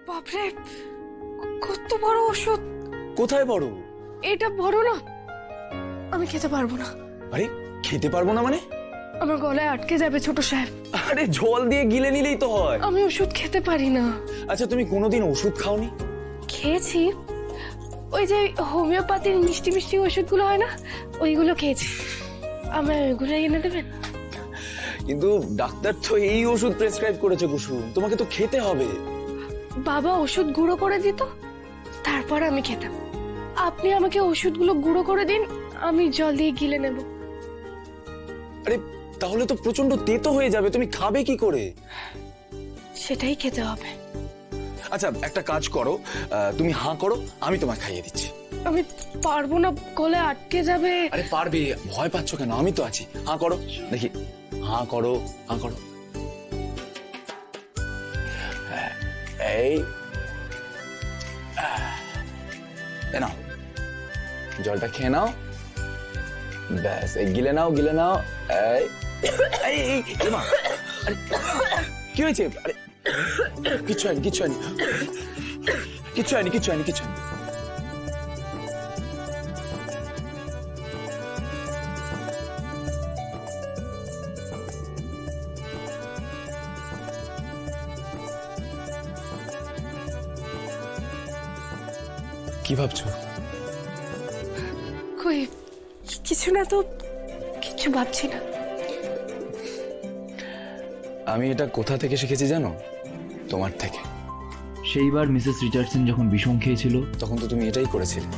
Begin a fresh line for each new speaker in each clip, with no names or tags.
বাপরে, কত বড় ওষুধ!
কোথায় বড়?
এটা বড় না, আমি খেতে পারবো না।
আরে খেতে পারবো না মানে?
আমার গলায় আটকে যাবে ছোট সাহেব।
আরে জল দিয়ে গিলে নিলেই তো হয়।
আমি ওষুধ খেতে পারি না।
আচ্ছা তুমি কোনোদিন ওষুধ খাওনি?
খেয়েছি, ওই যে হোমিওপ্যাথির মিষ্টি মিষ্টি ওষুধগুলো হয় না, ওইগুলো খেয়েছি। আমায় ওইগুলো এনে দেবেন?
কিন্তু ডাক্তার তো এই ওষুধ প্রেসক্রাইব করেছে কুসুম, তোমাকে তো খেতে হবে।
বাবা ওষুধ গুঁড়ো করে দিত, তারপর আমি খেতাম। আপনি আমাকে ওষুধগুলো গুঁড়ো করে দিন, আমি জল দিয়ে গিলে নেব।
আরে তাহলে তো প্রচন্ড তেতো হয়ে যাবে, তুমি খাবে কি করে?
সেটাই খেতে হবে।
আচ্ছা একটা কাজ করো, তুমি হাঁ করো, আমি তোমায় খাইয়ে দিচ্ছি।
আমি পারবো না, গলায় আটকে যাবে।
আরে পারবে, ভয় পাচ্ছ কেন? আমি তো আছি। হাঁ করো দেখি, হাঁ করো, হাঁ করো। এই এ নাও, জলটা খেয়ে নাও, ব্যাস। এই গিলে নাও, গিলে নাও। এই এই এই, এ মা, আরে কি হয়েছে? আরে কিচ্ছু হয়নি, কিচ্ছু হয়নি, কিচ্ছু হয়নি, কিচ্ছু হয়নি, কিচ্ছু হয়নি। কি ভাবছো?
কই কিছু না তো, কিছু ভাবছি না।
আমি এটা কোথা থেকে শিখেছি জানো? তোমার থেকে।
সেইবার মিসেস রিচার্ডসন যখন বিষম খেয়েছিল,
তখন তো তুমি এটাই করেছিলে।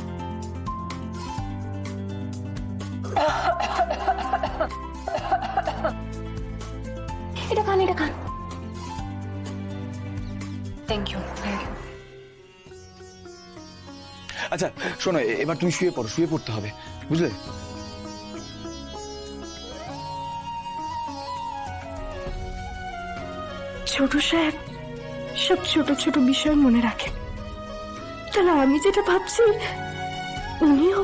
এটা খান, এটা খান। Thank you, thank you.
আচ্ছা শোনো, এবার তুমি শুয়ে পড়ো, শুয়ে পড়তে হবে, বুঝলে?
ছোট সাহেব সব ছোট ছোট বিষয় মনে রাখেন, তাহলে আমি যেটা ভাবছি উনিও